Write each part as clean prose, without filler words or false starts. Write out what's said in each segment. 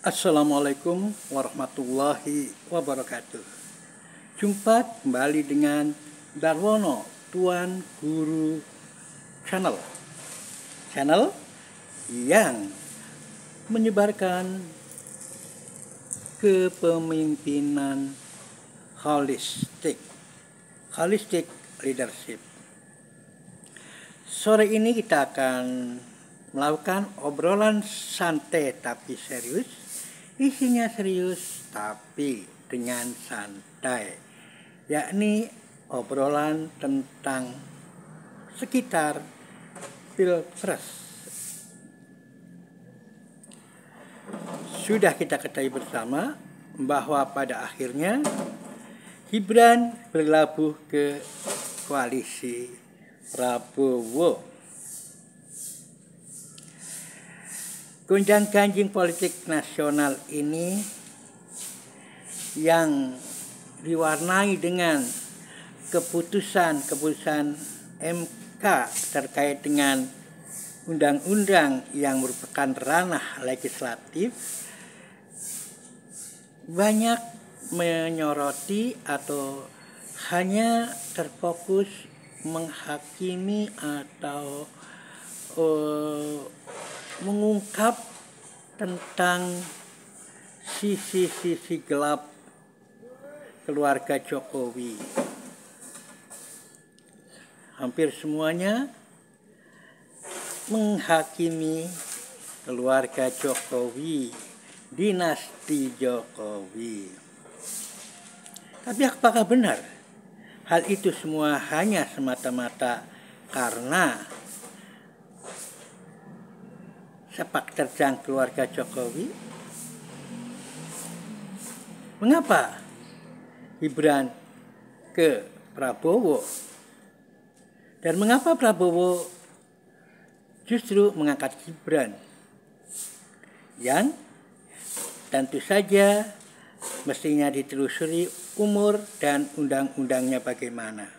Assalamualaikum warahmatullahi wabarakatuh. Jumpa kembali dengan Darwono, Tuan Guru Channel. Channel yang menyebarkan kepemimpinan holistik leadership. Sore ini kita akan melakukan obrolan santai tapi serius. Isinya serius tapi dengan santai, yakni obrolan tentang sekitar Pilpres. Sudah kita ketahui bersama bahwa pada akhirnya Gibran berlabuh ke koalisi Prabowo. Gonjang-ganjing politik nasional ini yang diwarnai dengan keputusan MK terkait dengan undang-undang yang merupakan ranah legislatif banyak menyoroti atau hanya terfokus menghakimi atau mengungkap tentang sisi-sisi gelap keluarga Jokowi. Hampir semuanya menghakimi keluarga Jokowi, dinasti Jokowi. Tapi apakah benar hal itu semua hanya semata-mata karena sepak terjang keluarga Jokowi? Mengapa Gibran ke Prabowo? Dan mengapa Prabowo justru mengangkat Gibran? Yang tentu saja mestinya ditelusuri umur dan undang-undangnya bagaimana.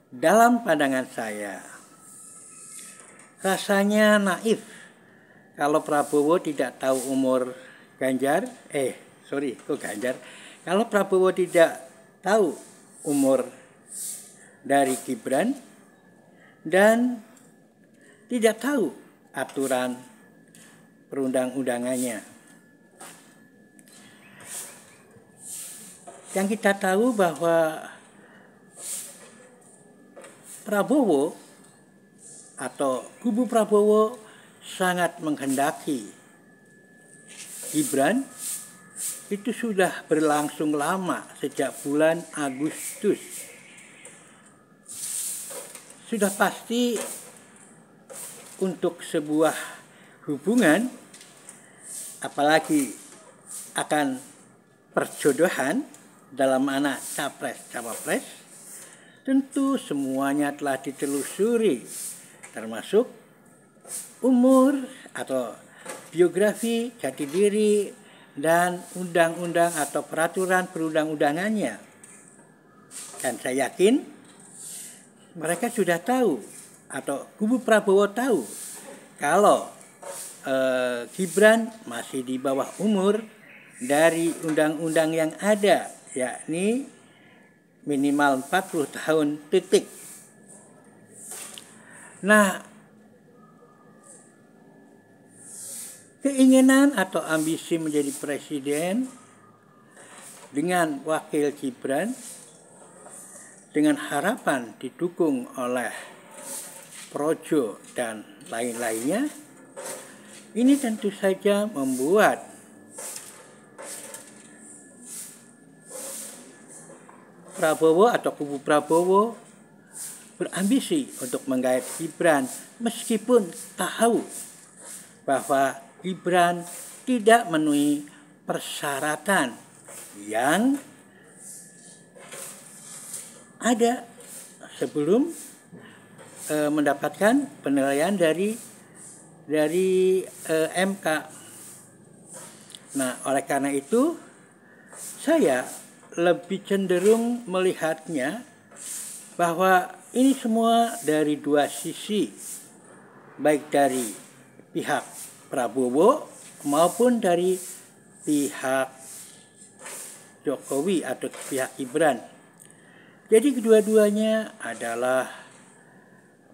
Dalam pandangan saya, rasanya naif kalau Prabowo tidak tahu umur Ganjar. Kalau Prabowo tidak tahu umur dari Gibran dan tidak tahu aturan perundang-undangannya. Yang kita tahu bahwa Prabowo atau kubu Prabowo sangat menghendaki Gibran. Itu sudah berlangsung lama, sejak bulan Agustus. Sudah pasti untuk sebuah hubungan, apalagi akan perjodohan dalam anak capres-cawapres, tentu semuanya telah ditelusuri, termasuk umur atau biografi, jati diri, dan undang-undang atau peraturan perundang-undangannya. Dan saya yakin mereka sudah tahu, atau kubu Prabowo tahu, kalau Gibran masih di bawah umur dari undang-undang yang ada, yakni minimal 40 tahun titik. Nah, keinginan atau ambisi menjadi presiden dengan wakil Gibran dengan harapan didukung oleh Projo dan lain-lainnya, ini tentu saja membuat Prabowo atau kubu Prabowo berambisi untuk menggait Gibran, meskipun tahu bahwa Gibran tidak memenuhi persyaratan yang ada sebelum mendapatkan penilaian dari MK. Nah, oleh karena itu saya lebih cenderung melihatnya bahwa ini semua dari dua sisi. baik dari pihak Prabowo maupun dari pihak Jokowi atau pihak Gibran. Jadi kedua-duanya adalah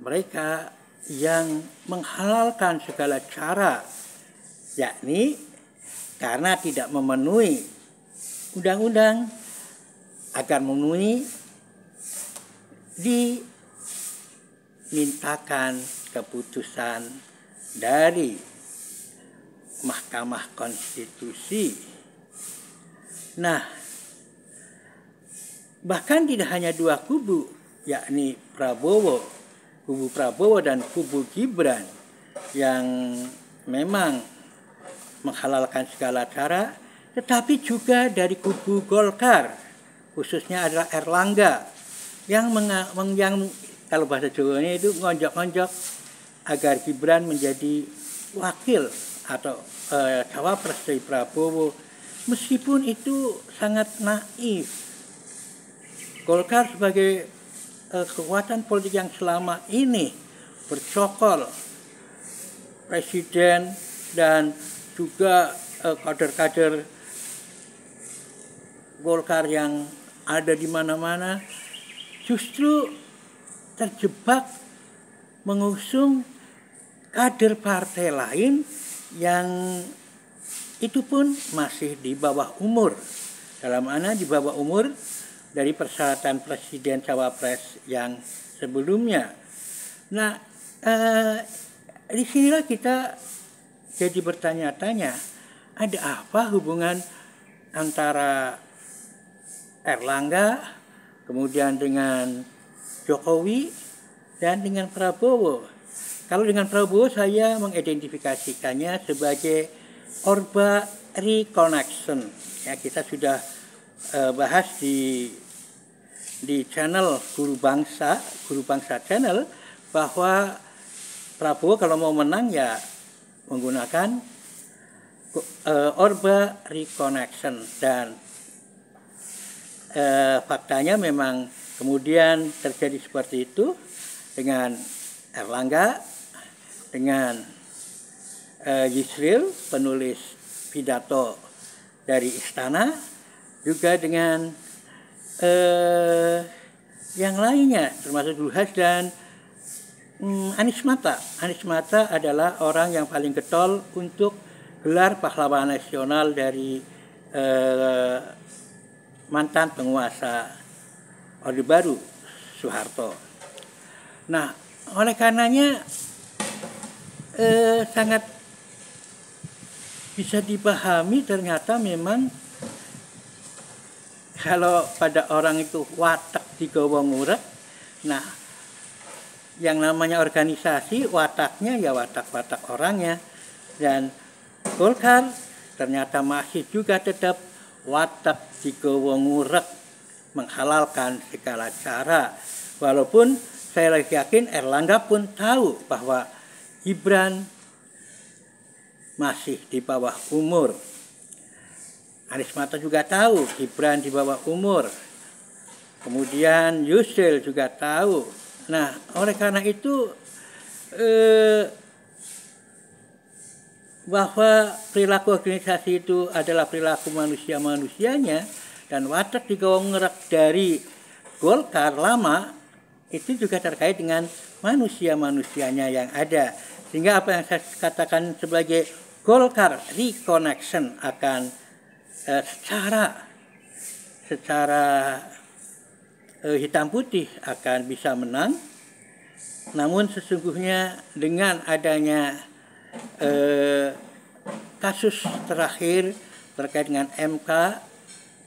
mereka yang menghalalkan segala cara, yakni karena tidak memenuhi undang-undang agar memenuhi dimintakan keputusan dari Mahkamah Konstitusi. Nah, bahkan tidak hanya dua kubu, yakni kubu Prabowo dan kubu Gibran yang memang menghalalkan segala cara, tetapi juga dari kubu Golkar, khususnya adalah Erlangga yang kalau bahasa Jawanya itu ngonjok-ngonjok agar Gibran menjadi wakil atau cawapres dari Prabowo, meskipun itu sangat naif. Golkar sebagai kekuatan politik yang selama ini bercokol presiden dan juga kader-kader Golkar yang ada di mana-mana, justru terjebak mengusung kader partai lain yang itu pun masih di bawah umur. Dalam mana di bawah umur dari persyaratan presiden cawapres yang sebelumnya. Nah, disinilah kita jadi bertanya-tanya, ada apa hubungan antara Erlangga, kemudian dengan Jokowi, dan dengan Prabowo. Kalau dengan Prabowo saya mengidentifikasikannya sebagai Orba Reconnection. Ya, kita sudah bahas di channel Guru Bangsa channel bahwa Prabowo kalau mau menang ya menggunakan Orba Reconnection, dan faktanya memang kemudian terjadi seperti itu dengan Erlangga, dengan Yusril penulis pidato dari istana, juga dengan yang lainnya termasuk Zulhas dan Anies Mata. Anies Mata adalah orang yang paling getol untuk gelar pahlawan nasional dari mantan penguasa Orde Baru Soeharto. Nah, oleh karenanya sangat bisa dipahami ternyata memang kalau pada orang itu watak digawa ngurek. Nah, yang namanya organisasi wataknya ya watak-watak orangnya, dan Golkar ternyata masih juga tetap watak digawa ngurek, menghalalkan segala cara. Walaupun saya yakin Erlangga pun tahu bahwa Gibran masih di bawah umur. Anies Mata juga tahu Gibran di bawah umur. Kemudian Yusril juga tahu. Nah, oleh karena itu bahwa perilaku organisasi itu adalah perilaku manusia-manusianya, dan watak digawa ngerak dari Golkar lama itu juga terkait dengan manusia-manusianya yang ada. Sehingga apa yang saya katakan sebagai Golkar Reconnection akan secara hitam putih akan bisa menang. Namun sesungguhnya dengan adanya kasus terakhir terkait dengan MK,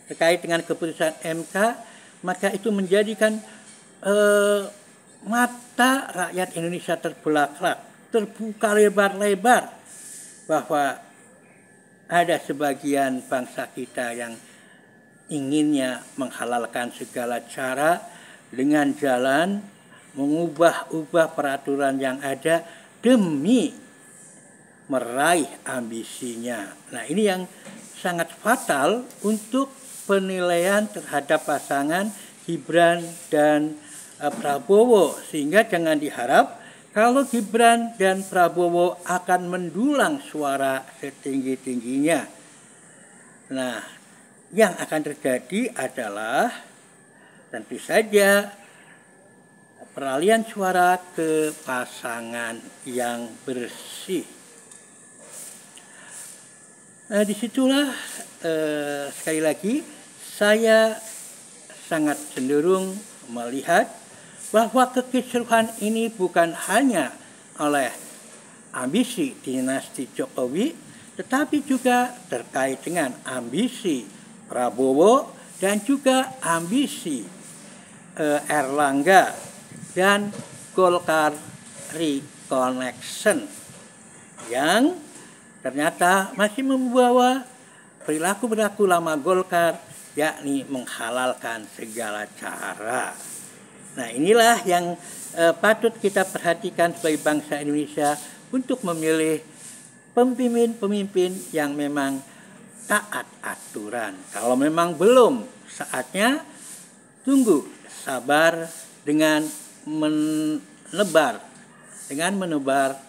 terkait dengan keputusan MK, maka itu menjadikan mata rakyat Indonesia terbelalak, terbuka lebar-lebar bahwa ada sebagian bangsa kita yang inginnya menghalalkan segala cara dengan jalan mengubah-ubah peraturan yang ada demi meraih ambisinya. Nah, ini yang sangat fatal untuk penilaian terhadap pasangan Gibran dan Prabowo, sehingga jangan diharap kalau Gibran dan Prabowo akan mendulang suara setinggi-tingginya. Nah, yang akan terjadi adalah tentu saja peralihan suara ke pasangan yang bersih. Nah, disitulah sekali lagi saya sangat cenderung melihat bahwa kekisruhan ini bukan hanya oleh ambisi dinasti Jokowi, tetapi juga terkait dengan ambisi Prabowo dan juga ambisi Erlangga dan Golkar Reconnection yang ternyata masih membawa perilaku lama Golkar, yakni menghalalkan segala cara. Nah, inilah yang patut kita perhatikan sebagai bangsa Indonesia untuk memilih pemimpin yang memang taat aturan. Kalau memang belum saatnya, tunggu, sabar dengan menebar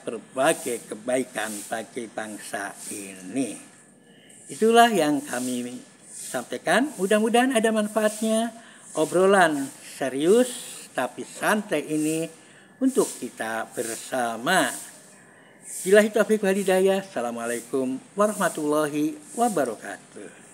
berbagai kebaikan bagi bangsa ini. Itulah yang kami sampaikan. Mudah-mudahan ada manfaatnya obrolan serius tapi santai ini untuk kita bersama. Billahi taufiq wal hidayah. Assalamualaikum warahmatullahi wabarakatuh.